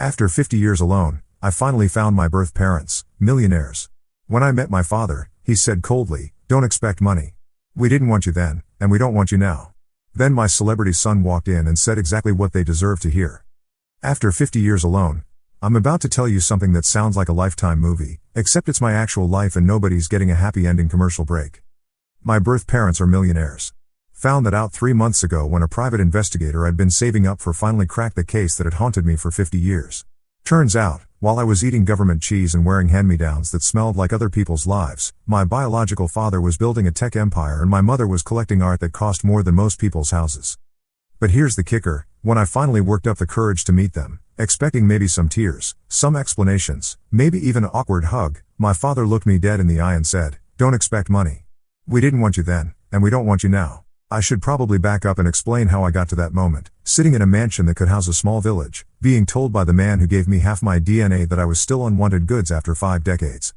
After 50 years alone, I finally found my birth parents, millionaires. When I met my father, he said coldly, "Don't expect money. We didn't want you then, and we don't want you now." Then my celebrity son walked in and said exactly what they deserved to hear. After 50 years alone, I'm about to tell you something that sounds like a Lifetime movie, except it's my actual life and nobody's getting a happy ending commercial break. My birth parents are millionaires. Found that out 3 months ago when a private investigator I'd been saving up for finally cracked the case that had haunted me for 50 years. Turns out, while I was eating government cheese and wearing hand-me-downs that smelled like other people's lives, my biological father was building a tech empire and my mother was collecting art that cost more than most people's houses. But here's the kicker: when I finally worked up the courage to meet them, expecting maybe some tears, some explanations, maybe even an awkward hug, my father looked me dead in the eye and said, "Don't expect money. We didn't want you then, and we don't want you now." I should probably back up and explain how I got to that moment, sitting in a mansion that could house a small village, being told by the man who gave me half my DNA that I was still unwanted goods after 5 decades.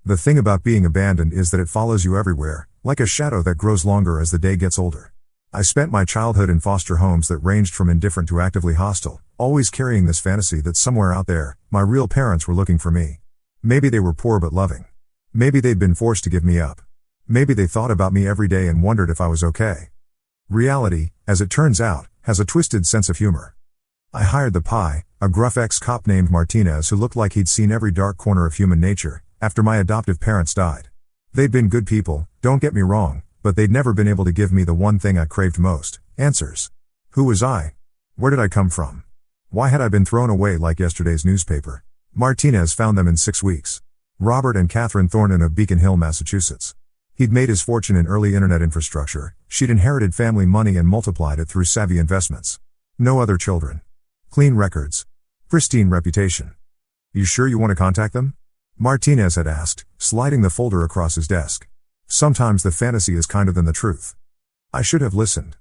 The thing about being abandoned is that it follows you everywhere, like a shadow that grows longer as the day gets older. I spent my childhood in foster homes that ranged from indifferent to actively hostile, always carrying this fantasy that somewhere out there, my real parents were looking for me. Maybe they were poor but loving. Maybe they'd been forced to give me up. Maybe they thought about me every day and wondered if I was okay. Reality, as it turns out, has a twisted sense of humor. I hired the Pi, a gruff ex-cop named Martinez who looked like he'd seen every dark corner of human nature, after my adoptive parents died. They'd been good people, don't get me wrong, but they'd never been able to give me the one thing I craved most: answers. Who was I? Where did I come from? Why had I been thrown away like yesterday's newspaper? Martinez found them in 6 weeks. Robert and Catherine Thornton of Beacon Hill, Massachusetts. He'd made his fortune in early internet infrastructure, she'd inherited family money and multiplied it through savvy investments. No other children. Clean records. Pristine reputation. "You sure you want to contact them?" Martinez had asked, sliding the folder across his desk. Sometimes the fantasy is kinder than the truth. I should have listened.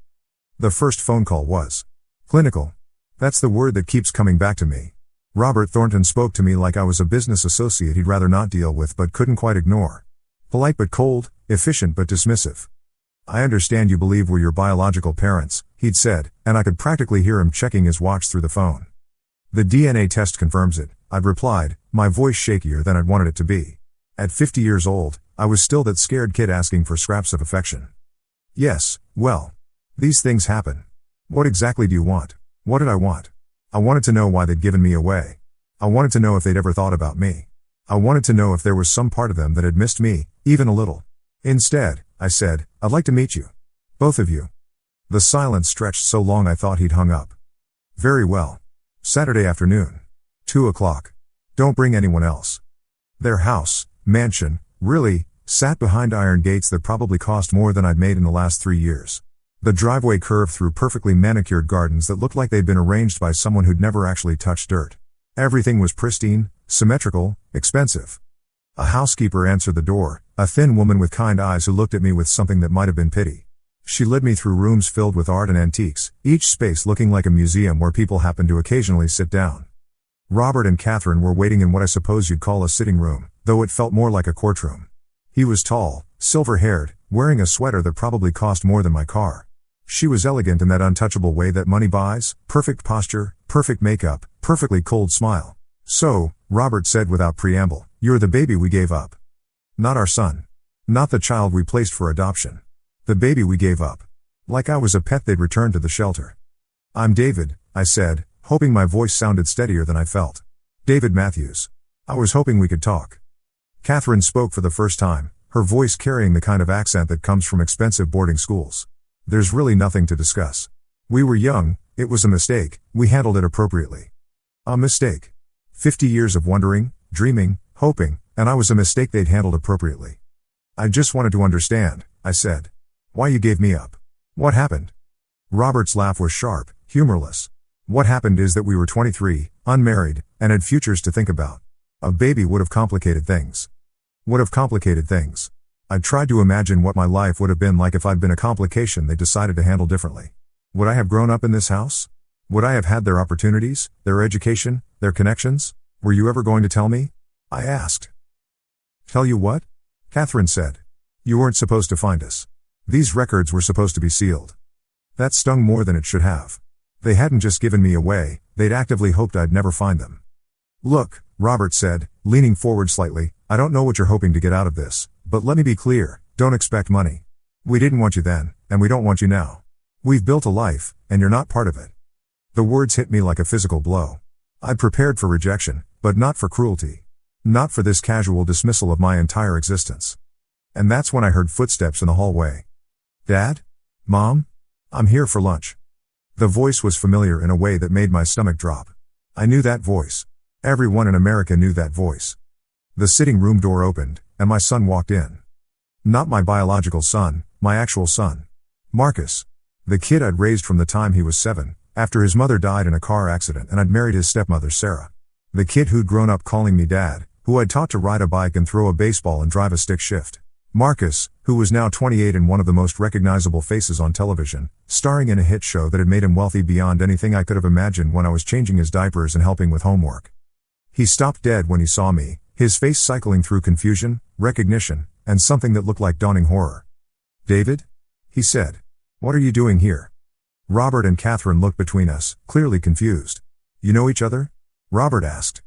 The first phone call was clinical. That's the word that keeps coming back to me. Robert Thornton spoke to me like I was a business associate he'd rather not deal with but couldn't quite ignore. Polite but cold, efficient but dismissive. "I understand you believe we're your biological parents," he'd said, and I could practically hear him checking his watch through the phone. "The DNA test confirms it," I'd replied, my voice shakier than I'd wanted it to be. At 50 years old, I was still that scared kid asking for scraps of affection. "Yes, well, these things happen. What exactly do you want?" What did I want? I wanted to know why they'd given me away. I wanted to know if they'd ever thought about me. I wanted to know if there was some part of them that had missed me, even a little. Instead, I said, "I'd like to meet you. Both of you." The silence stretched so long I thought he'd hung up. "Very well. Saturday afternoon. 2 o'clock. Don't bring anyone else." Their house, mansion, really, sat behind iron gates that probably cost more than I'd made in the last 3 years. The driveway curved through perfectly manicured gardens that looked like they'd been arranged by someone who'd never actually touched dirt. Everything was pristine, symmetrical, expensive. A housekeeper answered the door, a thin woman with kind eyes who looked at me with something that might have been pity. She led me through rooms filled with art and antiques, each space looking like a museum where people happened to occasionally sit down. Robert and Catherine were waiting in what I suppose you'd call a sitting room, though it felt more like a courtroom. He was tall, silver-haired, wearing a sweater that probably cost more than my car. She was elegant in that untouchable way that money buys: perfect posture, perfect makeup, perfectly cold smile. "So," Robert said without preamble, "you're the baby we gave up. Not our son. Not the child we placed for adoption. The baby we gave up." Like I was a pet they'd returned to the shelter. "I'm David," I said, hoping my voice sounded steadier than I felt. "David Matthews. I was hoping we could talk." Catherine spoke for the first time, her voice carrying the kind of accent that comes from expensive boarding schools. "There's really nothing to discuss. We were young, it was a mistake, we handled it appropriately." A mistake. 50 years of wondering, dreaming, hoping, and I was a mistake they'd handled appropriately. "I just wanted to understand," I said. "Why you gave me up. What happened?" Robert's laugh was sharp, humorless. "What happened is that we were 23, unmarried, and had futures to think about. A baby would have complicated things." Would have complicated things. I tried to imagine what my life would have been like if I'd been a complication they decided to handle differently. Would I have grown up in this house? Would I have had their opportunities, their education, their connections? "Were you ever going to tell me?" I asked. "Tell you what?" Catherine said. "You weren't supposed to find us. These records were supposed to be sealed." That stung more than it should have. They hadn't just given me away, they'd actively hoped I'd never find them. Look, Robert said, leaning forward slightly, I don't know what you're hoping to get out of this, but let me be clear, don't expect money. We didn't want you then, and we don't want you now. We've built a life, and you're not part of it. The words hit me like a physical blow. I'd prepared for rejection, but not for cruelty. Not for this casual dismissal of my entire existence. And that's when I heard footsteps in the hallway. Dad? Mom? I'm here for lunch. The voice was familiar in a way that made my stomach drop. I knew that voice. Everyone in America knew that voice. The sitting room door opened, and my son walked in. Not my biological son, my actual son. Marcus. The kid I'd raised from the time he was 7, after his mother died in a car accident and I'd married his stepmother Sarah. The kid who'd grown up calling me dad, who I'd taught to ride a bike and throw a baseball and drive a stick shift. Marcus, who was now 28 and one of the most recognizable faces on television, starring in a hit show that had made him wealthy beyond anything I could have imagined when I was changing his diapers and helping with homework. He stopped dead when he saw me, his face cycling through confusion, recognition, and something that looked like dawning horror. David? He said. What are you doing here? Robert and Catherine looked between us, clearly confused. You know each other? Robert asked.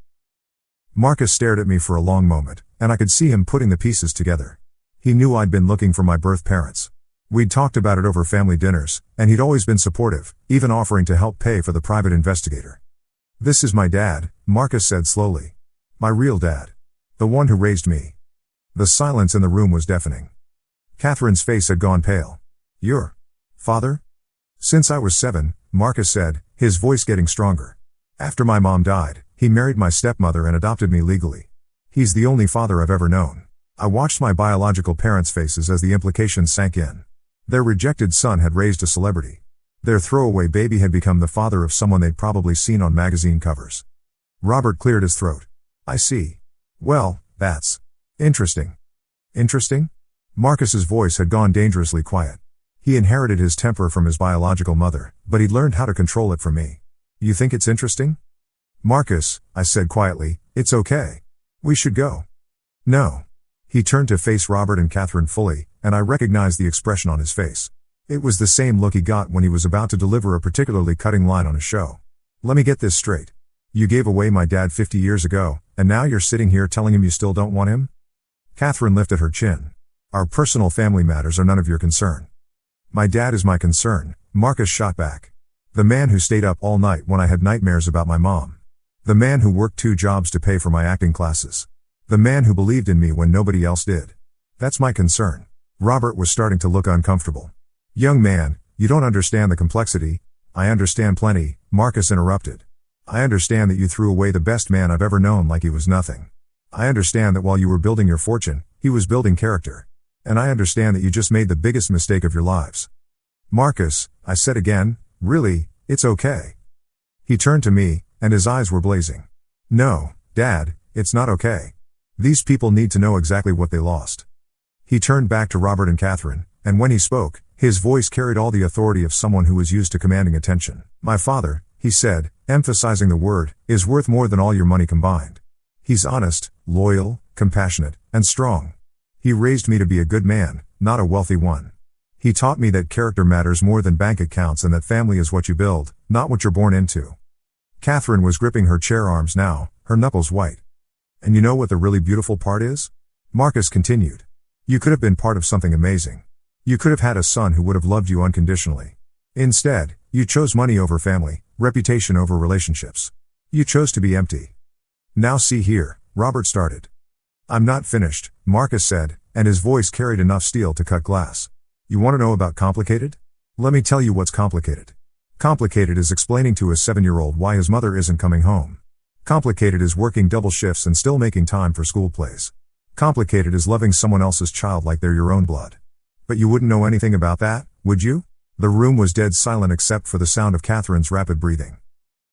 Marcus stared at me for a long moment, and I could see him putting the pieces together. He knew I'd been looking for my birth parents. We'd talked about it over family dinners, and he'd always been supportive, even offering to help pay for the private investigator. This is my dad, Marcus said slowly. My real dad. The one who raised me. The silence in the room was deafening. Catherine's face had gone pale. Your father? Since I was 7, Marcus said, his voice getting stronger. After my mom died, he married my stepmother and adopted me legally. He's the only father I've ever known. I watched my biological parents' faces as the implications sank in. Their rejected son had raised a celebrity. Their throwaway baby had become the father of someone they'd probably seen on magazine covers. Robert cleared his throat. I see. Well, that's interesting. Interesting? Marcus's voice had gone dangerously quiet. He inherited his temper from his biological mother, but he'd learned how to control it from me. You think it's interesting? Marcus, I said quietly, it's okay. We should go. No. He turned to face Robert and Catherine fully, and I recognized the expression on his face. It was the same look he got when he was about to deliver a particularly cutting line on a show. Let me get this straight. You gave away my dad 50 years ago, and now you're sitting here telling him you still don't want him? Catherine lifted her chin. Our personal family matters are none of your concern. My dad is my concern, Marcus shot back. The man who stayed up all night when I had nightmares about my mom. The man who worked 2 jobs to pay for my acting classes. The man who believed in me when nobody else did. That's my concern. Robert was starting to look uncomfortable. Young man, you don't understand the complexity. I understand plenty, Marcus interrupted. I understand that you threw away the best man I've ever known like he was nothing. I understand that while you were building your fortune, he was building character. And I understand that you just made the biggest mistake of your lives. Marcus, I said again, really, it's okay. He turned to me, and his eyes were blazing. No, Dad, it's not okay. These people need to know exactly what they lost. He turned back to Robert and Catherine, and when he spoke, his voice carried all the authority of someone who was used to commanding attention. My father, he said, emphasizing the word, is worth more than all your money combined. He's honest, loyal, compassionate, and strong. He raised me to be a good man, not a wealthy one. He taught me that character matters more than bank accounts and that family is what you build, not what you're born into. Catherine was gripping her chair arms now, her knuckles white. And you know what the really beautiful part is? Marcus continued. You could have been part of something amazing. You could have had a son who would have loved you unconditionally. Instead, you chose money over family, reputation over relationships. You chose to be empty. Now see here, Robert started. I'm not finished, Marcus said, and his voice carried enough steel to cut glass. You want to know about complicated? Let me tell you what's complicated. Complicated is explaining to a 7-year-old why his mother isn't coming home. Complicated is working double shifts and still making time for school plays. Complicated is loving someone else's child like they're your own blood. But you wouldn't know anything about that, would you? The room was dead silent except for the sound of Catherine's rapid breathing.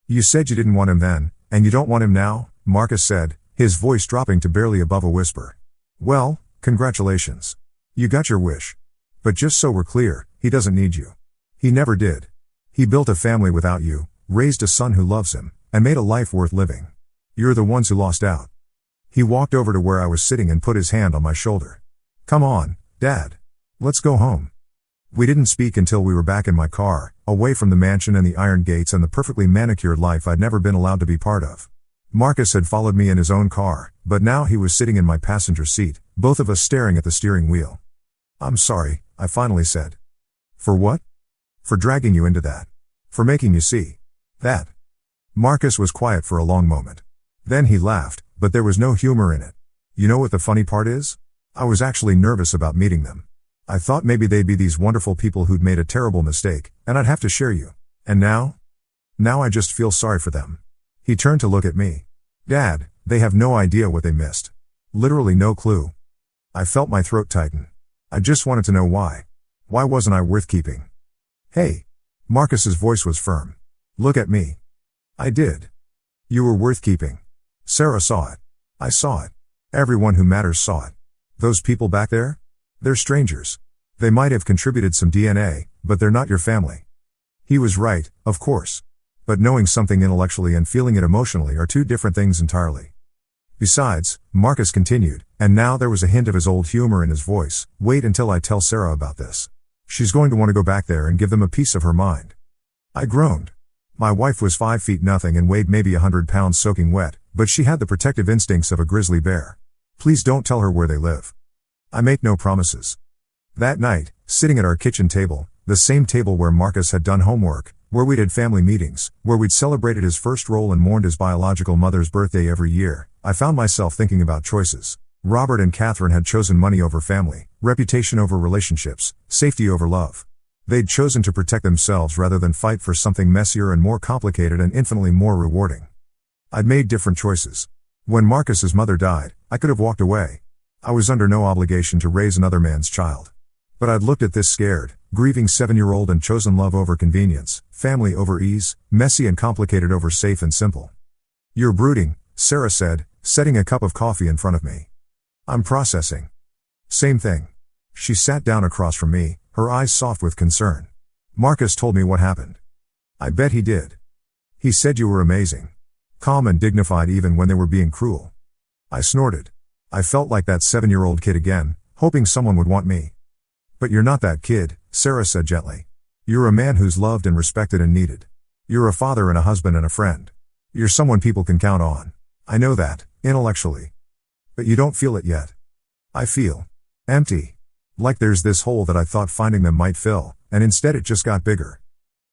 You said you didn't want him then, and you don't want him now, Marcus said, his voice dropping to barely above a whisper. Well, congratulations. You got your wish. But just so we're clear, he doesn't need you. He never did. He built a family without you, raised a son who loves him, and made a life worth living. You're the ones who lost out. He walked over to where I was sitting and put his hand on my shoulder. Come on, Dad. Let's go home. We didn't speak until we were back in my car, away from the mansion and the iron gates and the perfectly manicured life I'd never been allowed to be part of. Marcus had followed me in his own car, but now he was sitting in my passenger seat, both of us staring at the steering wheel. "I'm sorry," I finally said. "For what?" "For dragging you into that. For making you see that." Marcus was quiet for a long moment. Then he laughed, but there was no humor in it. "You know what the funny part is? I was actually nervous about meeting them. I thought maybe they'd be these wonderful people who'd made a terrible mistake, and I'd have to share you. And now? Now I just feel sorry for them." He turned to look at me. "Dad, they have no idea what they missed. Literally no clue." I felt my throat tighten. I just wanted to know why. Why wasn't I worth keeping? "Hey." Marcus's voice was firm. "Look at me." I did. "You were worth keeping." Sarah saw it. I saw it. Everyone who matters saw it. Those people back there? They're strangers. They might have contributed some DNA, but they're not your family. He was right, of course. But knowing something intellectually and feeling it emotionally are two different things entirely. Besides, Marcus continued, and now there was a hint of his old humor in his voice, "Wait until I tell Sarah about this. She's going to want to go back there and give them a piece of her mind." I groaned. My wife was 5 feet nothing and weighed maybe 100 pounds soaking wet, but she had the protective instincts of a grizzly bear. "Please don't tell her where they live." I make no promises. That night, sitting at our kitchen table, the same table where Marcus had done homework, where we'd had family meetings, where we'd celebrated his first role and mourned his biological mother's birthday every year, I found myself thinking about choices. Robert and Catherine had chosen money over family, reputation over relationships, safety over love. They'd chosen to protect themselves rather than fight for something messier and more complicated and infinitely more rewarding. I'd made different choices. When Marcus's mother died, I could have walked away. I was under no obligation to raise another man's child. But I'd looked at this scared, grieving 7-year-old and chosen love over convenience, family over ease, messy and complicated over safe and simple. "You're brooding," Sarah said, setting a cup of coffee in front of me. "I'm processing." "Same thing." She sat down across from me, her eyes soft with concern. "Marcus told me what happened." "I bet he did. He said you were amazing. Calm and dignified even when they were being cruel." I snorted. I felt like that 7-year-old kid again, hoping someone would want me. "But you're not that kid," Sarah said gently. "You're a man who's loved and respected and needed. You're a father and a husband and a friend. You're someone people can count on. I know that, intellectually. But you don't feel it yet." "I feel empty. Like there's this hole that I thought finding them might fill, and instead it just got bigger."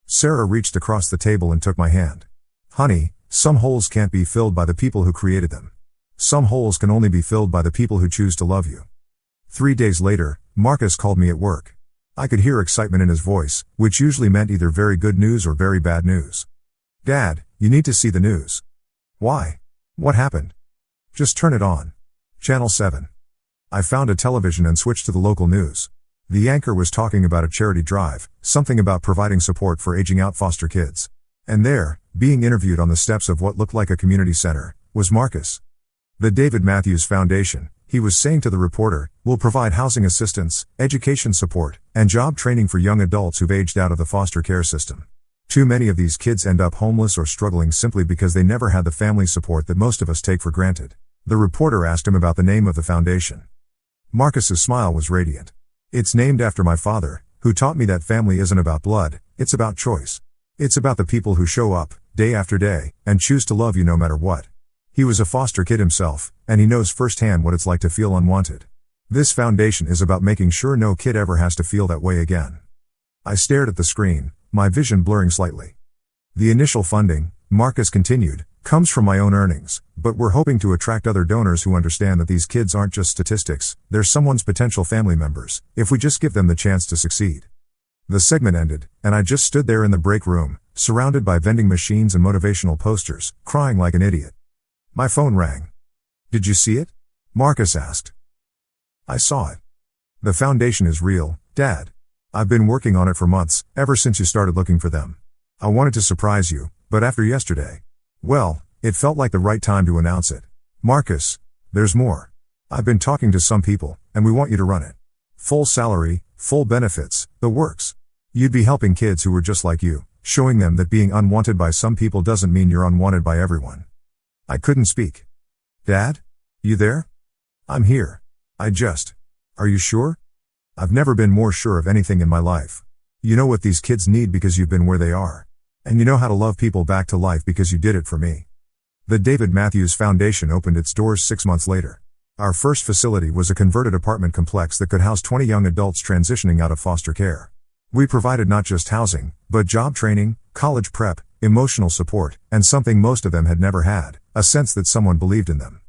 Sarah reached across the table and took my hand. "Honey, some holes can't be filled by the people who created them. Some holes can only be filled by the people who choose to love you." 3 days later, Marcus called me at work. I could hear excitement in his voice, which usually meant either very good news or very bad news. "Dad, you need to see the news." "Why? What happened?" "Just turn it on. Channel 7. I found a television and switched to the local news. The anchor was talking about a charity drive, something about providing support for aging out foster kids. And there, being interviewed on the steps of what looked like a community center, was Marcus. The David Matthews Foundation, he was saying to the reporter, will provide housing assistance, education support, and job training for young adults who've aged out of the foster care system. Too many of these kids end up homeless or struggling simply because they never had the family support that most of us take for granted. The reporter asked him about the name of the foundation. Marcus's smile was radiant. "It's named after my father, who taught me that family isn't about blood, it's about choice. It's about the people who show up, day after day, and choose to love you no matter what." He was a foster kid himself, and he knows firsthand what it's like to feel unwanted. This foundation is about making sure no kid ever has to feel that way again. I stared at the screen, my vision blurring slightly. "The initial funding," Marcus continued, "comes from my own earnings, but we're hoping to attract other donors who understand that these kids aren't just statistics, they're someone's potential family members, if we just give them the chance to succeed." The segment ended, and I just stood there in the break room, surrounded by vending machines and motivational posters, crying like an idiot. My phone rang. "Did you see it?" Marcus asked. "I saw it. The foundation is real, Dad. I've been working on it for months, ever since you started looking for them. I wanted to surprise you, but after yesterday, well, it felt like the right time to announce it. Marcus, there's more. I've been talking to some people, and we want you to run it. Full salary, full benefits, the works. You'd be helping kids who were just like you, showing them that being unwanted by some people doesn't mean you're unwanted by everyone." I couldn't speak. "Dad? You there?" "I'm here. Are you sure?" I've never been more sure of anything in my life. You know what these kids need because you've been where they are. And you know how to love people back to life because you did it for me. The David Matthews Foundation opened its doors 6 months later. Our first facility was a converted apartment complex that could house 20 young adults transitioning out of foster care. We provided not just housing, but job training, college prep, emotional support, and something most of them had never had, a sense that someone believed in them.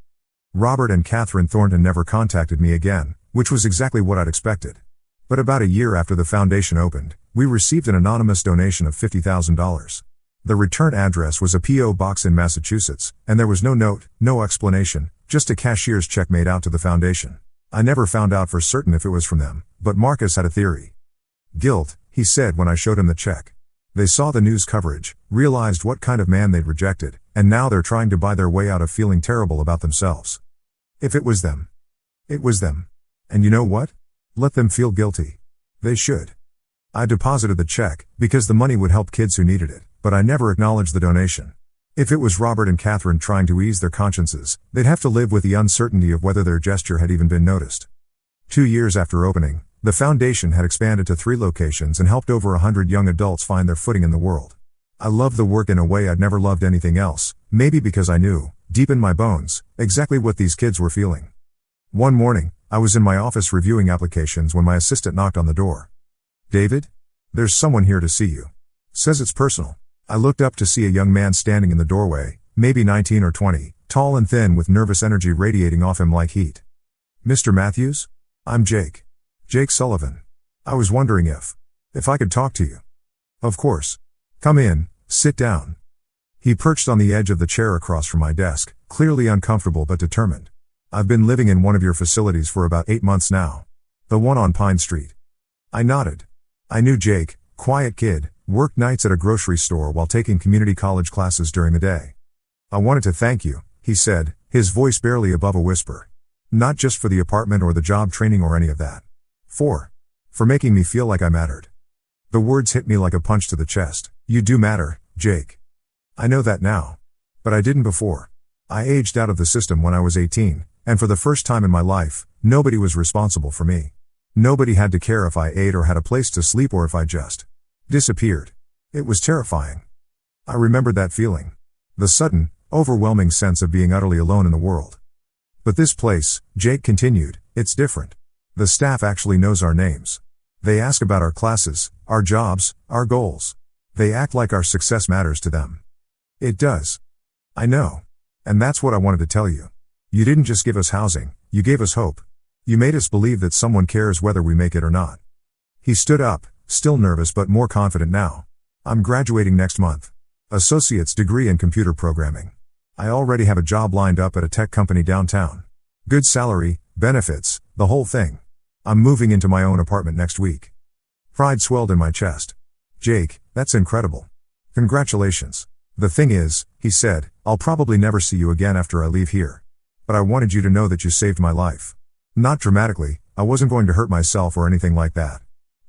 Robert and Catherine Thornton never contacted me again, which was exactly what I'd expected. But about a year after the foundation opened, we received an anonymous donation of $50,000. The return address was a P.O. box in Massachusetts, and there was no note, no explanation, just a cashier's check made out to the foundation. I never found out for certain if it was from them, but Marcus had a theory. Guilt, he said when I showed him the check. They saw the news coverage, realized what kind of man they'd rejected, and now they're trying to buy their way out of feeling terrible about themselves. If it was them. It was them. And you know what? Let them feel guilty. They should. I deposited the check, because the money would help kids who needed it, but I never acknowledged the donation. If it was Robert and Catherine trying to ease their consciences, they'd have to live with the uncertainty of whether their gesture had even been noticed. 2 years after opening, the foundation had expanded to 3 locations and helped over 100 young adults find their footing in the world. I loved the work in a way I'd never loved anything else, maybe because I knew, deep in my bones, exactly what these kids were feeling. One morning, I was in my office reviewing applications when my assistant knocked on the door. "David? There's someone here to see you. Says it's personal." I looked up to see a young man standing in the doorway, maybe 19 or 20, tall and thin with nervous energy radiating off him like heat. "Mr. Matthews? I'm Jake. Jake Sullivan. I was wondering if I could talk to you." "Of course. Come in, sit down." He perched on the edge of the chair across from my desk, clearly uncomfortable but determined. "I've been living in one of your facilities for about 8 months now. The one on Pine Street." I nodded. I knew Jake, quiet kid, worked nights at a grocery store while taking community college classes during the day. "I wanted to thank you," he said, his voice barely above a whisper. "Not just for the apartment or the job training or any of that. For making me feel like I mattered." The words hit me like a punch to the chest. "You do matter, Jake. I know that now. But I didn't before. I aged out of the system when I was 18, and for the first time in my life, nobody was responsible for me. Nobody had to care if I ate or had a place to sleep or if I just disappeared. It was terrifying." I remembered that feeling. The sudden, overwhelming sense of being utterly alone in the world. "But this place," Jake continued, "it's different. The staff actually knows our names. They ask about our classes, our jobs, our goals. They act like our success matters to them." "It does. I know. And that's what I wanted to tell you. You didn't just give us housing, you gave us hope. You made us believe that someone cares whether we make it or not." He stood up, still nervous but more confident now. "I'm graduating next month. Associate's degree in computer programming. I already have a job lined up at a tech company downtown. Good salary, benefits, the whole thing. I'm moving into my own apartment next week." Pride swelled in my chest. "Jake, that's incredible. Congratulations. The thing is," he said, "I'll probably never see you again after I leave here. But I wanted you to know that you saved my life. Not dramatically, I wasn't going to hurt myself or anything like that.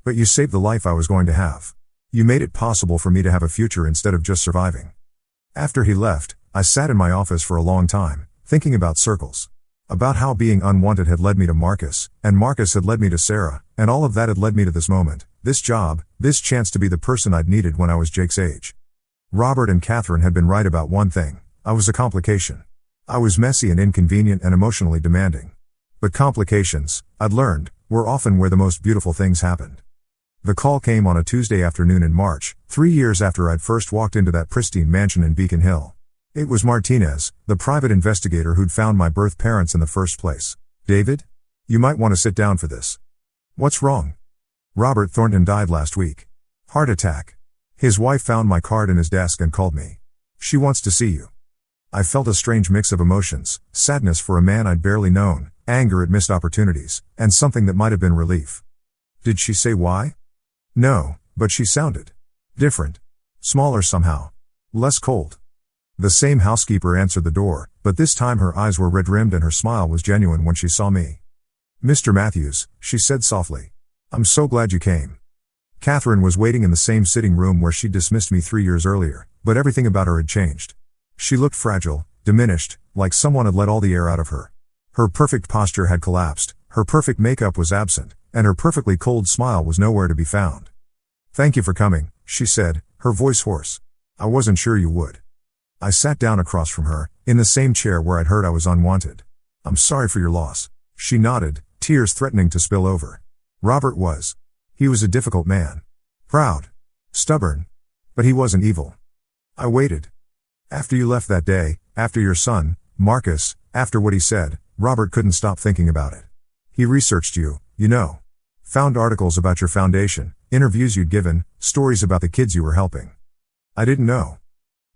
But you saved the life I was going to have. You made it possible for me to have a future instead of just surviving." After he left, I sat in my office for a long time, thinking about circles. About how being unwanted had led me to Marcus, and Marcus had led me to Sarah, and all of that had led me to this moment, this job, this chance to be the person I'd needed when I was Jake's age. Robert and Catherine had been right about one thing: I was a complication. I was messy and inconvenient and emotionally demanding. But complications, I'd learned, were often where the most beautiful things happened. The call came on a Tuesday afternoon in March, 3 years after I'd first walked into that pristine mansion in Beacon Hill. It was Martinez, the private investigator who'd found my birth parents in the first place. "David? You might want to sit down for this." "What's wrong?" "Robert Thornton died last week. Heart attack. His wife found my card in his desk and called me. She wants to see you." I felt a strange mix of emotions, sadness for a man I'd barely known, anger at missed opportunities, and something that might have been relief. "Did she say why?" "No, but she sounded different. Smaller somehow. Less cold." The same housekeeper answered the door, but this time her eyes were red-rimmed and her smile was genuine when she saw me. "Mr. Matthews," she said softly. "I'm so glad you came." Catherine was waiting in the same sitting room where she'd dismissed me 3 years earlier, but everything about her had changed. She looked fragile, diminished, like someone had let all the air out of her. Her perfect posture had collapsed, her perfect makeup was absent, and her perfectly cold smile was nowhere to be found. "Thank you for coming," she said, her voice hoarse. "I wasn't sure you would." I sat down across from her, in the same chair where I'd heard I was unwanted. "I'm sorry for your loss." She nodded, tears threatening to spill over. Robert was. He was a difficult man. Proud. Stubborn. But he wasn't evil. I waited. After you left that day, after your son, Marcus, after what he said, Robert couldn't stop thinking about it. He researched you, you know. Found articles about your foundation, interviews you'd given, stories about the kids you were helping. I didn't know.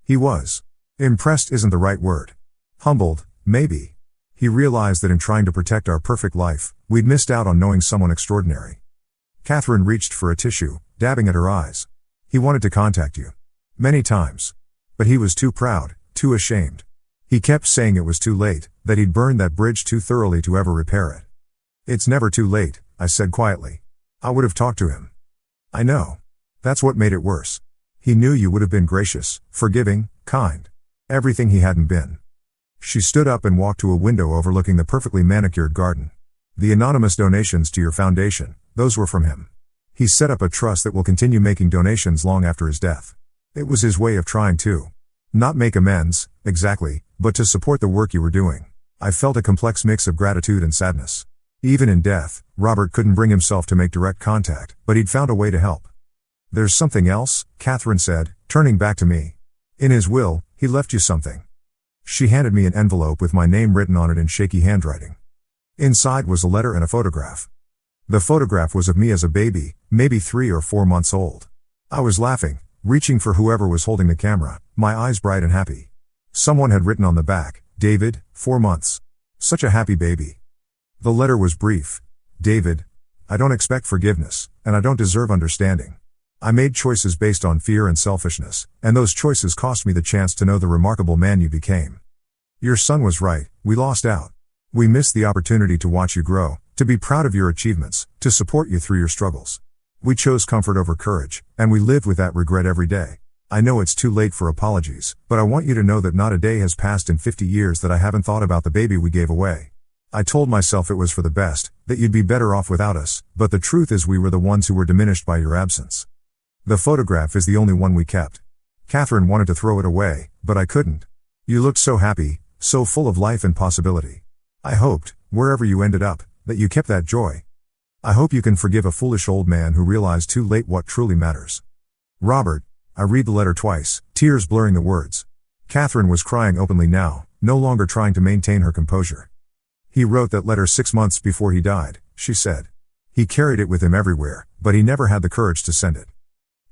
He was. Impressed isn't the right word. Humbled, maybe. He realized that in trying to protect our perfect life, we'd missed out on knowing someone extraordinary. Catherine reached for a tissue, dabbing at her eyes. He wanted to contact you. Many times. But he was too proud, too ashamed. He kept saying it was too late, that he'd burned that bridge too thoroughly to ever repair it. "It's never too late," I said quietly. "I would have talked to him." "I know. That's what made it worse. He knew you would have been gracious, forgiving, kind. Everything he hadn't been." She stood up and walked to a window overlooking the perfectly manicured garden. "The anonymous donations to your foundation, those were from him. He set up a trust that will continue making donations long after his death. It was his way of trying to not make amends, exactly, but to support the work you were doing." I felt a complex mix of gratitude and sadness. Even in death, Robert couldn't bring himself to make direct contact, but he'd found a way to help. "There's something else," Catherine said, turning back to me. "In his will, he left you something." She handed me an envelope with my name written on it in shaky handwriting. Inside was a letter and a photograph. The photograph was of me as a baby, maybe 3 or 4 months old. I was laughing, reaching for whoever was holding the camera, my eyes bright and happy. Someone had written on the back, "David, 4 months. Such a happy baby." The letter was brief. "David, I don't expect forgiveness, and I don't deserve understanding. I made choices based on fear and selfishness, and those choices cost me the chance to know the remarkable man you became. Your son was right, we lost out. We missed the opportunity to watch you grow, to be proud of your achievements, to support you through your struggles. We chose comfort over courage, and we live with that regret every day. I know it's too late for apologies, but I want you to know that not a day has passed in 50 years that I haven't thought about the baby we gave away. I told myself it was for the best, that you'd be better off without us, but the truth is we were the ones who were diminished by your absence." The photograph is the only one we kept. Catherine wanted to throw it away, but I couldn't. You looked so happy, so full of life and possibility. I hoped, wherever you ended up, that you kept that joy. I hope you can forgive a foolish old man who realized too late what truly matters. Robert. I read the letter twice, tears blurring the words. Catherine was crying openly now, no longer trying to maintain her composure. "He wrote that letter 6 months before he died," she said. "He carried it with him everywhere, but he never had the courage to send it."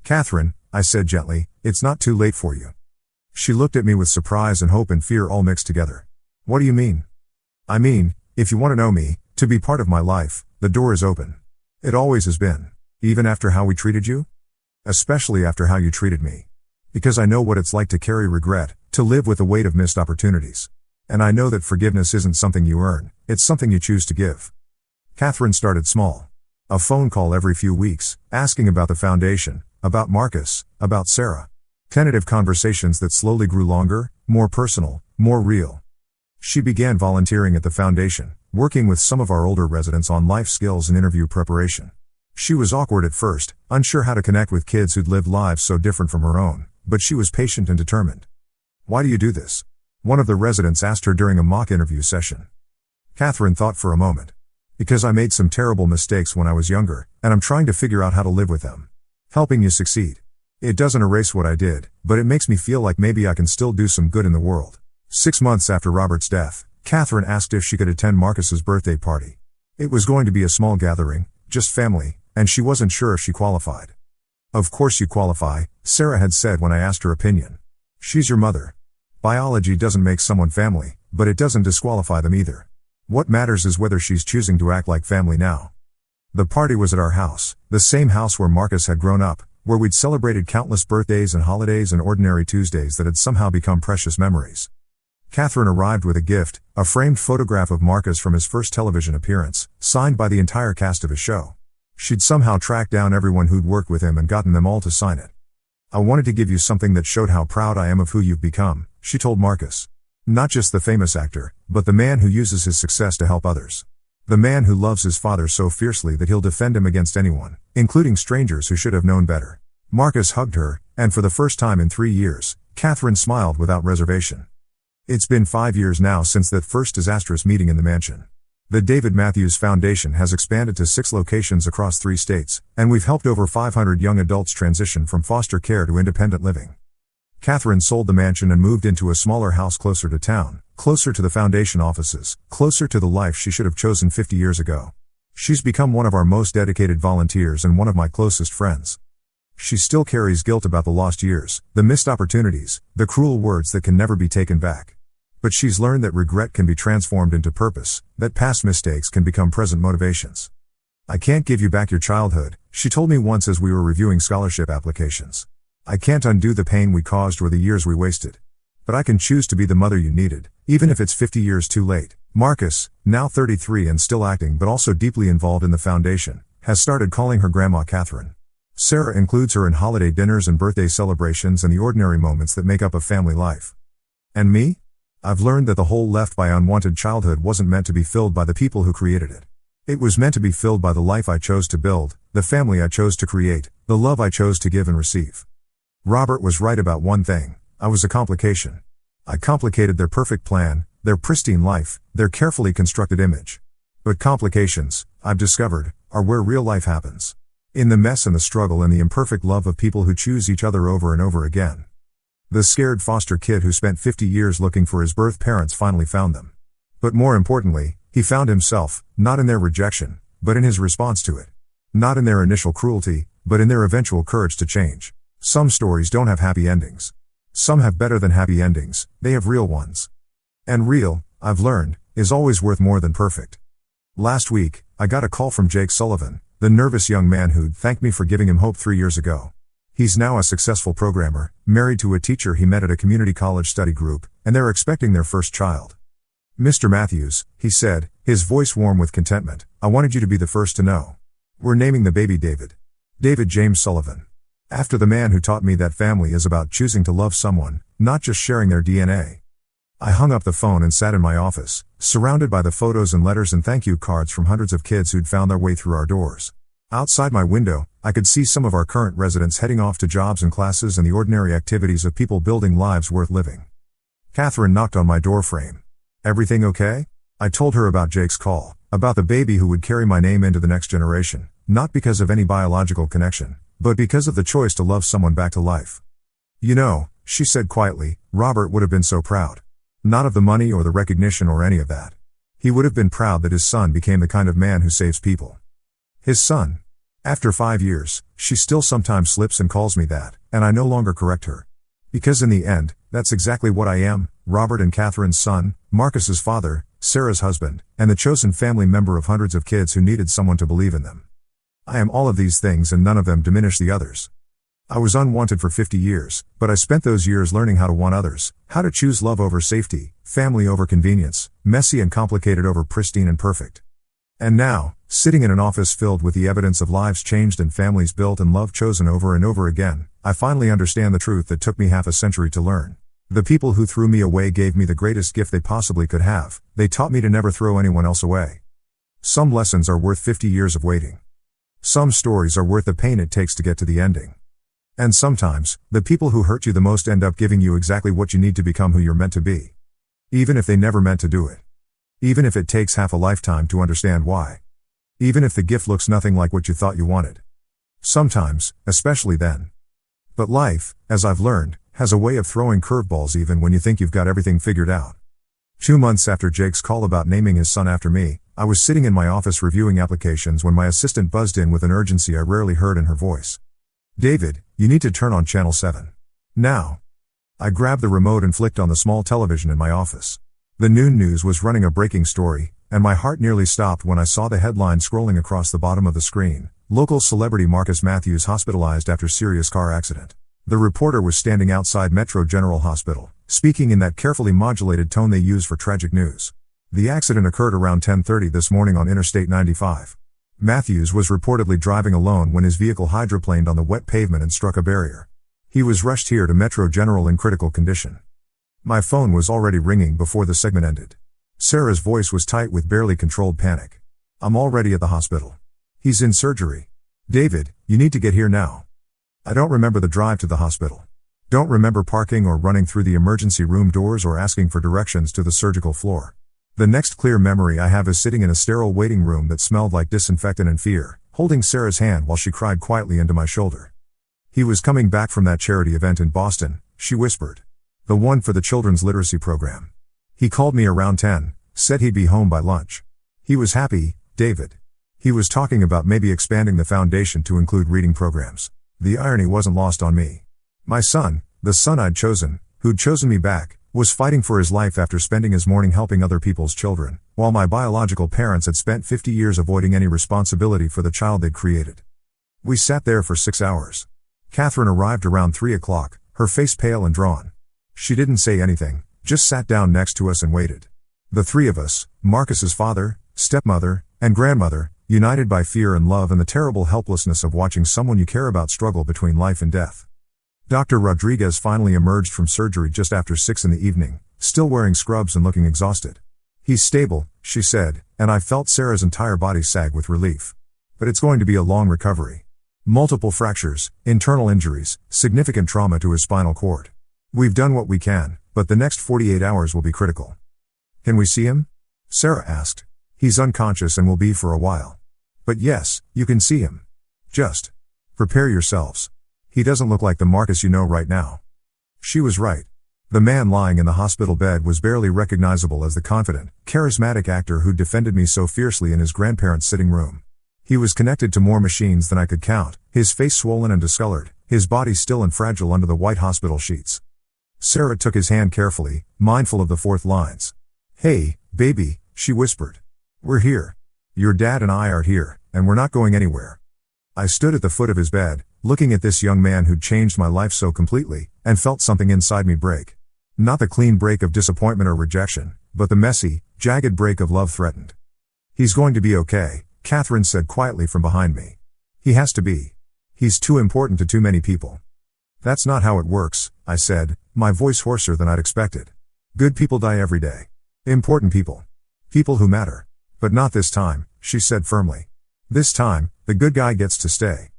"Catherine," I said gently, "it's not too late for you." She looked at me with surprise and hope and fear all mixed together. "What do you mean?" "I mean, if you want to know me, to be part of my life, the door is open. It always has been. Even after how we treated you? Especially after how you treated me. Because I know what it's like to carry regret, to live with the weight of missed opportunities. And I know that forgiveness isn't something you earn, it's something you choose to give." Catherine started small. A phone call every few weeks, asking about the foundation, about Marcus, about Sarah. Tentative conversations that slowly grew longer, more personal, more real. She began volunteering at the foundation, working with some of our older residents on life skills and interview preparation. She was awkward at first, unsure how to connect with kids who'd lived lives so different from her own, but she was patient and determined. "Why do you do this?" one of the residents asked her during a mock interview session. Catherine thought for a moment. "Because I made some terrible mistakes when I was younger, and I'm trying to figure out how to live with them. Helping you succeed. It doesn't erase what I did, but it makes me feel like maybe I can still do some good in the world." 6 months after Robert's death, Catherine asked if she could attend Marcus's birthday party. It was going to be a small gathering, just family, and she wasn't sure if she qualified. "Of course you qualify," Sarah had said when I asked her opinion. "She's your mother. Biology doesn't make someone family, but it doesn't disqualify them either. What matters is whether she's choosing to act like family now." The party was at our house, the same house where Marcus had grown up, where we'd celebrated countless birthdays and holidays and ordinary Tuesdays that had somehow become precious memories. Catherine arrived with a gift, a framed photograph of Marcus from his first television appearance, signed by the entire cast of his show. She'd somehow tracked down everyone who'd worked with him and gotten them all to sign it. "I wanted to give you something that showed how proud I am of who you've become," she told Marcus. "Not just the famous actor, but the man who uses his success to help others. The man who loves his father so fiercely that he'll defend him against anyone, including strangers who should have known better. Marcus hugged her, and for the first time in 3 years, Catherine smiled without reservation. It's been 5 years now since that first disastrous meeting in the mansion. The David Matthews Foundation has expanded to 6 locations across 3 states, and we've helped over 500 young adults transition from foster care to independent living. Catherine sold the mansion and moved into a smaller house closer to town, closer to the foundation offices, closer to the life she should have chosen 50 years ago. She's become one of our most dedicated volunteers and one of my closest friends. She still carries guilt about the lost years, the missed opportunities, the cruel words that can never be taken back. But she's learned that regret can be transformed into purpose, that past mistakes can become present motivations. I can't give you back your childhood, she told me once as we were reviewing scholarship applications. I can't undo the pain we caused or the years we wasted. But I can choose to be the mother you needed, even if it's 50 years too late. Marcus, now 33 and still acting but also deeply involved in the foundation, has started calling her Grandma Catherine. Sarah includes her in holiday dinners and birthday celebrations and the ordinary moments that make up a family life. And me? I've learned that the hole left by unwanted childhood wasn't meant to be filled by the people who created it. It was meant to be filled by the life I chose to build, the family I chose to create, the love I chose to give and receive. Robert was right about one thing: I was a complication. I complicated their perfect plan, their pristine life, their carefully constructed image. But complications, I've discovered, are where real life happens. In the mess and the struggle and the imperfect love of people who choose each other over and over again. The scared foster kid who spent 50 years looking for his birth parents finally found them. But more importantly, he found himself, not in their rejection, but in his response to it. Not in their initial cruelty, but in their eventual courage to change. Some stories don't have happy endings. Some have better than happy endings, they have real ones. And real, I've learned, is always worth more than perfect. Last week, I got a call from Jake Sullivan, the nervous young man who'd thanked me for giving him hope 3 years ago. He's now a successful programmer, married to a teacher he met at a community college study group, and they're expecting their first child. Mr. Matthews, he said, his voice warm with contentment, I wanted you to be the first to know. We're naming the baby David. David James Sullivan. After the man who taught me that family is about choosing to love someone, not just sharing their DNA. I hung up the phone and sat in my office, surrounded by the photos and letters and thank you cards from hundreds of kids who'd found their way through our doors. Outside my window, I could see some of our current residents heading off to jobs and classes and the ordinary activities of people building lives worth living. Catherine knocked on my door frame. Everything okay? I told her about Jake's call, about the baby who would carry my name into the next generation, not because of any biological connection, but because of the choice to love someone back to life. You know, she said quietly, Robert would have been so proud. Not of the money or the recognition or any of that. He would have been proud that his son became the kind of man who saves people. His son. After 5 years, she still sometimes slips and calls me that, and I no longer correct her. Because in the end, that's exactly what I am, Robert and Catherine's son, Marcus's father, Sarah's husband, and the chosen family member of hundreds of kids who needed someone to believe in them. I am all of these things and none of them diminish the others. I was unwanted for 50 years, but I spent those years learning how to want others, how to choose love over safety, family over convenience, messy and complicated over pristine and perfect. And now, sitting in an office filled with the evidence of lives changed and families built and love chosen over and over again, I finally understand the truth that took me half a century to learn. The people who threw me away gave me the greatest gift they possibly could have. They taught me to never throw anyone else away. Some lessons are worth 50 years of waiting. Some stories are worth the pain it takes to get to the ending. And sometimes, the people who hurt you the most end up giving you exactly what you need to become who you're meant to be. Even if they never meant to do it. Even if it takes half a lifetime to understand why. Even if the gift looks nothing like what you thought you wanted. Sometimes, especially then. But life, as I've learned, has a way of throwing curveballs even when you think you've got everything figured out. 2 months after Jake's call about naming his son after me, I was sitting in my office reviewing applications when my assistant buzzed in with an urgency I rarely heard in her voice. David, you need to turn on channel 7. Now. I grabbed the remote and flicked on the small television in my office. The noon news was running a breaking story, and my heart nearly stopped when I saw the headline scrolling across the bottom of the screen. Local celebrity Marcus Matthews hospitalized after serious car accident. The reporter was standing outside Metro General Hospital, speaking in that carefully modulated tone they use for tragic news. The accident occurred around 10:30 this morning on Interstate 95. Matthews was reportedly driving alone when his vehicle hydroplaned on the wet pavement and struck a barrier. He was rushed here to Metro General in critical condition. My phone was already ringing before the segment ended. Sarah's voice was tight with barely controlled panic. I'm already at the hospital. He's in surgery. David, you need to get here now. I don't remember the drive to the hospital. Don't remember parking or running through the emergency room doors or asking for directions to the surgical floor. The next clear memory I have is sitting in a sterile waiting room that smelled like disinfectant and fear, holding Sarah's hand while she cried quietly into my shoulder. He was coming back from that charity event in Boston, she whispered. The one for the children's literacy program. He called me around 10, said he'd be home by lunch. He was happy, David. He was talking about maybe expanding the foundation to include reading programs. The irony wasn't lost on me. My son, the son I'd chosen, who'd chosen me back, was fighting for his life after spending his morning helping other people's children, while my biological parents had spent 50 years avoiding any responsibility for the child they'd created. We sat there for 6 hours. Catherine arrived around 3 o'clock, her face pale and drawn. She didn't say anything, just sat down next to us and waited. The three of us, Marcus's father, stepmother, and grandmother, united by fear and love and the terrible helplessness of watching someone you care about struggle between life and death. Dr. Rodriguez finally emerged from surgery just after 6 in the evening, still wearing scrubs and looking exhausted. He's stable, she said, and I felt Sarah's entire body sag with relief. But it's going to be a long recovery. Multiple fractures, internal injuries, significant trauma to his spinal cord. We've done what we can, but the next 48 hours will be critical. Can we see him? Sarah asked. He's unconscious and will be for a while. But yes, you can see him. Just prepare yourselves. He doesn't look like the Marcus you know right now. She was right. The man lying in the hospital bed was barely recognizable as the confident, charismatic actor who defended me so fiercely in his grandparents' sitting room. He was connected to more machines than I could count, his face swollen and discolored, his body still and fragile under the white hospital sheets. Sarah took his hand carefully, mindful of the fourth lines. Hey, baby, she whispered. We're here. Your dad and I are here, and we're not going anywhere. I stood at the foot of his bed, looking at this young man who'd changed my life so completely, and felt something inside me break. Not the clean break of disappointment or rejection, but the messy, jagged break of love threatened. He's going to be okay, Catherine said quietly from behind me. He has to be. He's too important to too many people. That's not how it works, I said, my voice hoarser than I'd expected. Good people die every day. Important people. People who matter. But not this time, she said firmly. This time, the good guy gets to stay.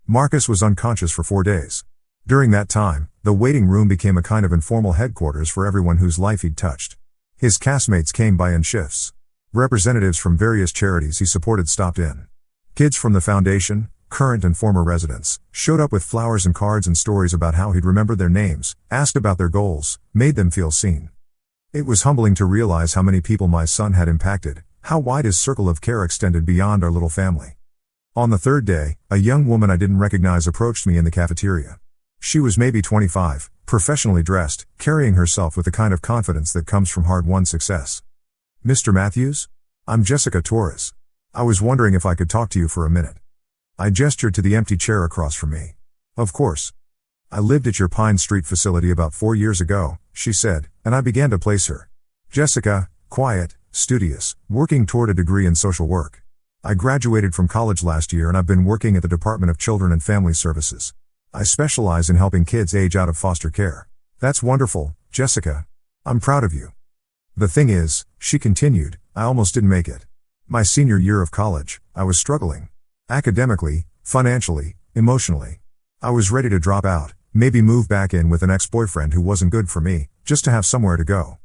Marcus was unconscious for 4 days. During that time, the waiting room became a kind of informal headquarters for everyone whose life he'd touched. His castmates came by in shifts. Representatives from various charities he supported stopped in. Kids from the foundation, current and former residents, showed up with flowers and cards and stories about how he'd remembered their names, asked about their goals, made them feel seen. It was humbling to realize how many people my son had impacted, how wide his circle of care extended beyond our little family. On the third day, a young woman I didn't recognize approached me in the cafeteria. She was maybe 25, professionally dressed, carrying herself with the kind of confidence that comes from hard-won success. Mr. Matthews? I'm Jessica Torres. I was wondering if I could talk to you for a minute. I gestured to the empty chair across from me. Of course. I lived at your Pine Street facility about 4 years ago, she said, and I began to place her. Jessica, quiet, studious, working toward a degree in social work. I graduated from college last year and I've been working at the Department of Children and Family Services. I specialize in helping kids age out of foster care. That's wonderful, Jessica. I'm proud of you. The thing is, she continued, I almost didn't make it. My senior year of college, I was struggling. Academically, financially, emotionally. I was ready to drop out, maybe move back in with an ex-boyfriend who wasn't good for me, just to have somewhere to go.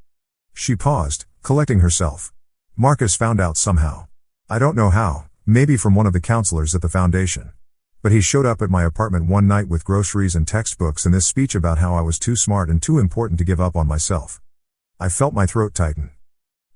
She paused, collecting herself. Marcus found out somehow. I don't know how, maybe from one of the counselors at the foundation. But he showed up at my apartment one night with groceries and textbooks and this speech about how I was too smart and too important to give up on myself. I felt my throat tighten.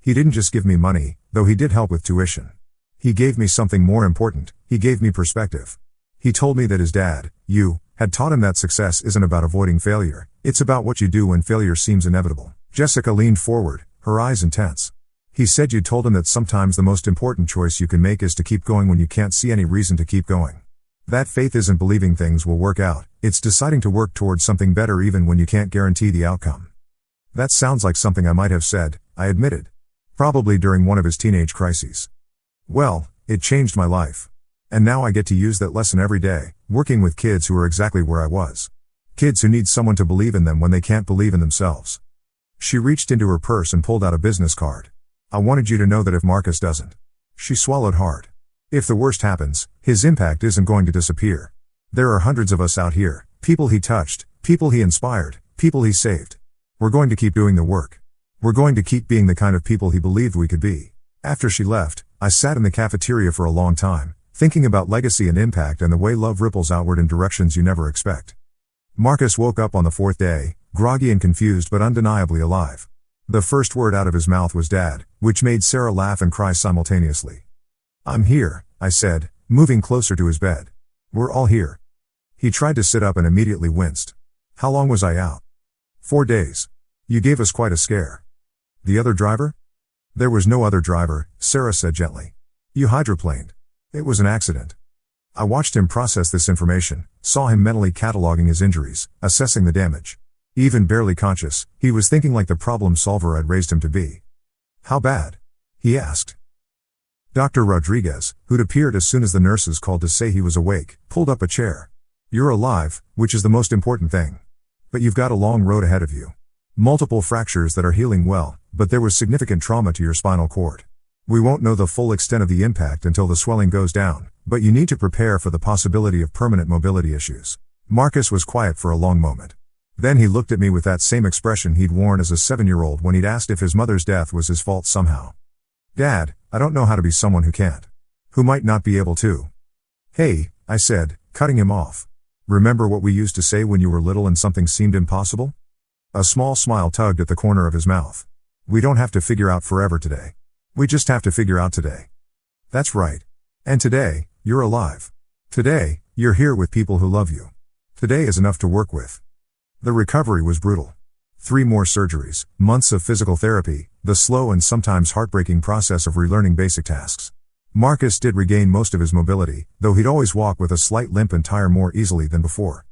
He didn't just give me money, though he did help with tuition. He gave me something more important, he gave me perspective. He told me that his dad, you, had taught him that success isn't about avoiding failure, it's about what you do when failure seems inevitable. Jessica leaned forward, her eyes intense. He said you told him that sometimes the most important choice you can make is to keep going when you can't see any reason to keep going. That faith isn't believing things will work out, it's deciding to work towards something better even when you can't guarantee the outcome. That sounds like something I might have said, I admitted. Probably during one of his teenage crises. Well, it changed my life. And now I get to use that lesson every day, working with kids who are exactly where I was. Kids who need someone to believe in them when they can't believe in themselves. She reached into her purse and pulled out a business card. I wanted you to know that if Marcus doesn't She swallowed hard. If the worst happens, his impact isn't going to disappear. There are hundreds of us out here, people he touched, people he inspired, people he saved. We're going to keep doing the work. We're going to keep being the kind of people he believed we could be. After she left, I sat in the cafeteria for a long time, thinking about legacy and impact and the way love ripples outward in directions you never expect. Marcus woke up on the fourth day, groggy and confused but undeniably alive. The first word out of his mouth was Dad, which made Sarah laugh and cry simultaneously. I'm here, I said, moving closer to his bed. We're all here. He tried to sit up and immediately winced. How long was I out? 4 days. You gave us quite a scare. The other driver? There was no other driver, Sarah said gently. You hydroplaned. It was an accident. I watched him process this information, saw him mentally cataloging his injuries, assessing the damage. Even barely conscious, he was thinking like the problem solver I'd raised him to be. How bad? He asked. Dr. Rodriguez, who'd appeared as soon as the nurses called to say he was awake, pulled up a chair. You're alive, which is the most important thing. But you've got a long road ahead of you. Multiple fractures that are healing well, but there was significant trauma to your spinal cord. We won't know the full extent of the impact until the swelling goes down, but you need to prepare for the possibility of permanent mobility issues. Marcus was quiet for a long moment. Then he looked at me with that same expression he'd worn as a 7-year-old when he'd asked if his mother's death was his fault somehow. Dad, I don't know how to be someone who can't. Who might not be able to. Hey, I said, cutting him off. Remember what we used to say when you were little and something seemed impossible? A small smile tugged at the corner of his mouth. We don't have to figure out forever today. We just have to figure out today. That's right. And today, you're alive. Today, you're here with people who love you. Today is enough to work with. The recovery was brutal. 3 more surgeries, months of physical therapy, the slow and sometimes heartbreaking process of relearning basic tasks. Marcus did regain most of his mobility, though he'd always walk with a slight limp and tire more easily than before.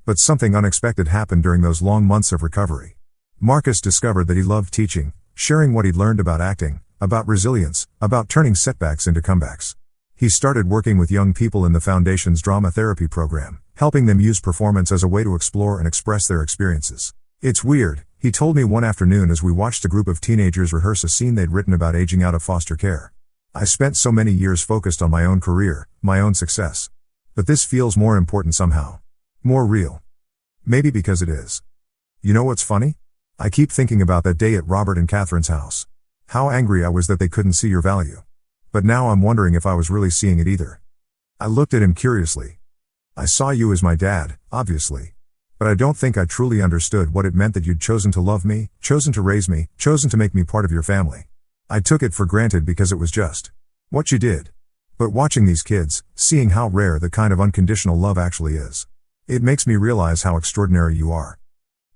But something unexpected happened during those long months of recovery. Marcus discovered that he loved teaching, sharing what he'd learned about acting, about resilience, about turning setbacks into comebacks. He started working with young people in the Foundation's drama therapy program, helping them use performance as a way to explore and express their experiences. It's weird, he told me one afternoon as we watched a group of teenagers rehearse a scene they'd written about aging out of foster care. I spent so many years focused on my own career, my own success. But this feels more important somehow. More real. Maybe because it is. You know what's funny? I keep thinking about that day at Robert and Catherine's house. How angry I was that they couldn't see your value. But now I'm wondering if I was really seeing it either. I looked at him curiously. I saw you as my dad, obviously. But I don't think I truly understood what it meant that you'd chosen to love me, chosen to raise me, chosen to make me part of your family. I took it for granted because it was just what you did. But watching these kids, seeing how rare the kind of unconditional love actually is, it makes me realize how extraordinary you are.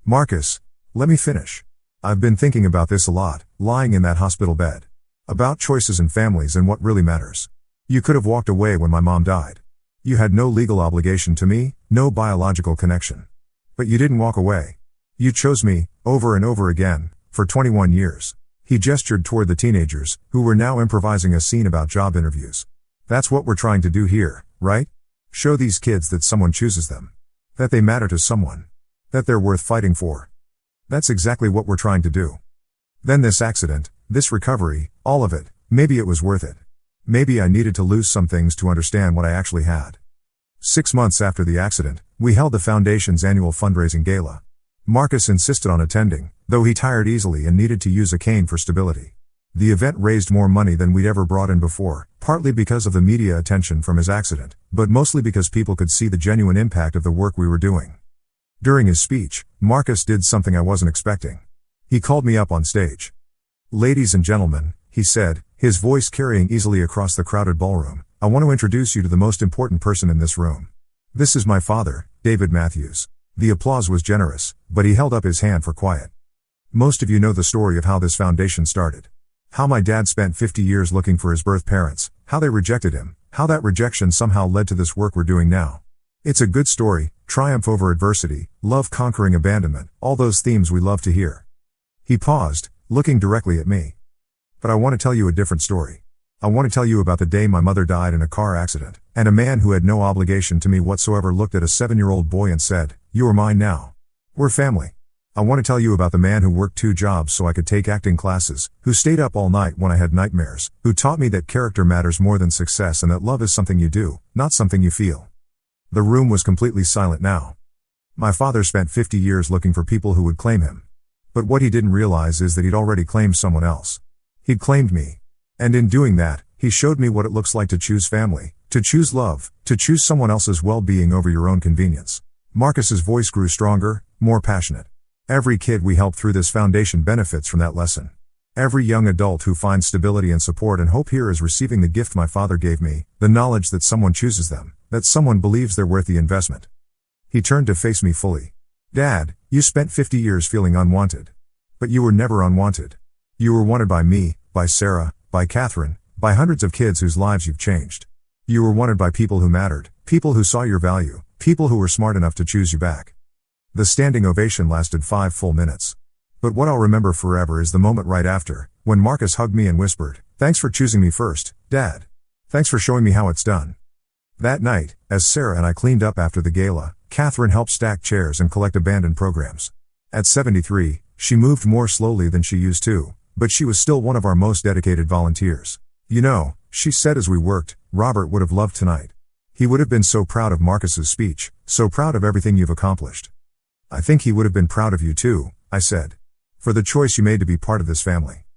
Marcus, let me finish. I've been thinking about this a lot, lying in that hospital bed. About choices and families and what really matters. You could have walked away when my mom died. You had no legal obligation to me, no biological connection. But you didn't walk away. You chose me, over and over again, for 21 years. He gestured toward the teenagers, who were now improvising a scene about job interviews. That's what we're trying to do here, right? Show these kids that someone chooses them. That they matter to someone. That they're worth fighting for. That's exactly what we're trying to do. Then this accident, this recovery, all of it, maybe it was worth it. Maybe I needed to lose some things to understand what I actually had. 6 months after the accident, we held the Foundation's annual fundraising gala. Marcus insisted on attending, though he tired easily and needed to use a cane for stability. The event raised more money than we'd ever brought in before, partly because of the media attention from his accident, but mostly because people could see the genuine impact of the work we were doing. During his speech, Marcus did something I wasn't expecting. He called me up on stage. Ladies and gentlemen, he said, his voice carrying easily across the crowded ballroom, I want to introduce you to the most important person in this room. This is my father, David Matthews. The applause was generous, but he held up his hand for quiet. Most of you know the story of how this foundation started. How my dad spent 50 years looking for his birth parents, how they rejected him, how that rejection somehow led to this work we're doing now. It's a good story, triumph over adversity, love conquering abandonment, all those themes we love to hear. He paused, looking directly at me. But I want to tell you a different story. I want to tell you about the day my mother died in a car accident, and a man who had no obligation to me whatsoever looked at a 7-year-old boy and said, "You are mine now. We're family." I want to tell you about the man who worked 2 jobs so I could take acting classes, who stayed up all night when I had nightmares, who taught me that character matters more than success and that love is something you do, not something you feel. The room was completely silent now. My father spent 50 years looking for people who would claim him. But what he didn't realize is that he'd already claimed someone else. He'd claimed me. And in doing that, he showed me what it looks like to choose family, to choose love, to choose someone else's well-being over your own convenience. Marcus's voice grew stronger, more passionate. Every kid we help through this foundation benefits from that lesson. Every young adult who finds stability and support and hope here is receiving the gift my father gave me, the knowledge that someone chooses them, that someone believes they're worth the investment. He turned to face me fully. Dad, you spent 50 years feeling unwanted. But you were never unwanted. You were wanted by me, by Sarah, by Catherine, by hundreds of kids whose lives you've changed. You were wanted by people who mattered, people who saw your value, people who were smart enough to choose you back. The standing ovation lasted 5 full minutes. But what I'll remember forever is the moment right after, when Marcus hugged me and whispered, "Thanks for choosing me first, Dad. Thanks for showing me how it's done." That night, as Sarah and I cleaned up after the gala, Catherine helped stack chairs and collect abandoned programs. At 73, she moved more slowly than she used to, but she was still one of our most dedicated volunteers. "You know," she said as we worked, "Robert would have loved tonight. He would have been so proud of Marcus's speech, so proud of everything you've accomplished." "I think he would have been proud of you too," I said. "For the choice you made to be part of this family."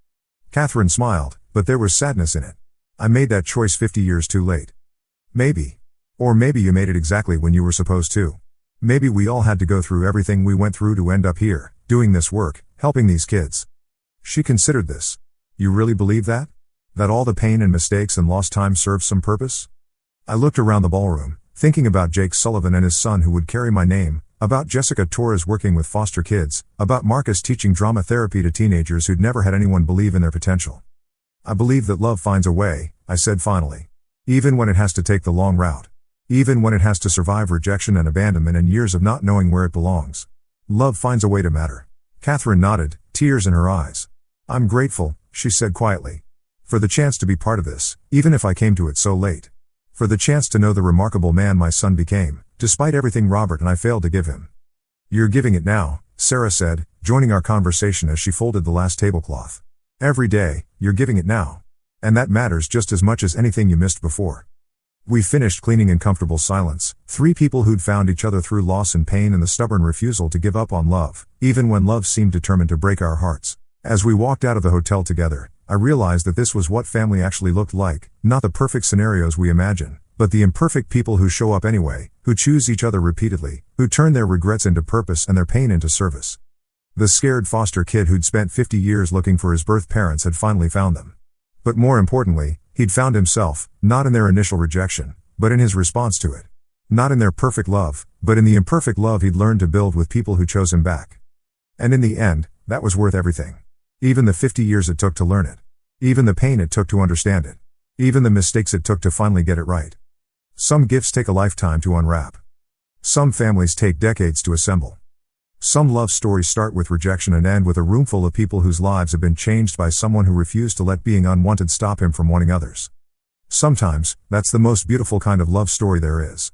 Catherine smiled, but there was sadness in it. "I made that choice 50 years too late." "Maybe. Or maybe you made it exactly when you were supposed to. Maybe we all had to go through everything we went through to end up here, doing this work, helping these kids." She considered this. "You really believe that? That all the pain and mistakes and lost time served some purpose?" I looked around the ballroom, thinking about Jake Sullivan and his son who would carry my name, about Jessica Torres working with foster kids, about Marcus teaching drama therapy to teenagers who'd never had anyone believe in their potential. "I believe that love finds a way," I said finally. "Even when it has to take the long route. Even when it has to survive rejection and abandonment and years of not knowing where it belongs. Love finds a way to matter." Catherine nodded, tears in her eyes. "I'm grateful," she said quietly. "For the chance to be part of this, even if I came to it so late. For the chance to know the remarkable man my son became, despite everything Robert and I failed to give him." "You're giving it now," Sarah said, joining our conversation as she folded the last tablecloth. "Every day, you're giving it now. And that matters just as much as anything you missed before." We finished cleaning in comfortable silence, 3 people who'd found each other through loss and pain and the stubborn refusal to give up on love, even when love seemed determined to break our hearts. As we walked out of the hotel together, I realized that this was what family actually looked like, not the perfect scenarios we imagine, but the imperfect people who show up anyway, who choose each other repeatedly, who turn their regrets into purpose and their pain into service. The scared foster kid who'd spent 50 years looking for his birth parents had finally found them. But more importantly, he'd found himself, not in their initial rejection, but in his response to it. Not in their perfect love, but in the imperfect love he'd learned to build with people who chose him back. And in the end, that was worth everything. Even the 50 years it took to learn it. Even the pain it took to understand it. Even the mistakes it took to finally get it right. Some gifts take a lifetime to unwrap. Some families take decades to assemble. Some love stories start with rejection and end with a room full of people whose lives have been changed by someone who refused to let being unwanted stop him from wanting others. Sometimes, that's the most beautiful kind of love story there is.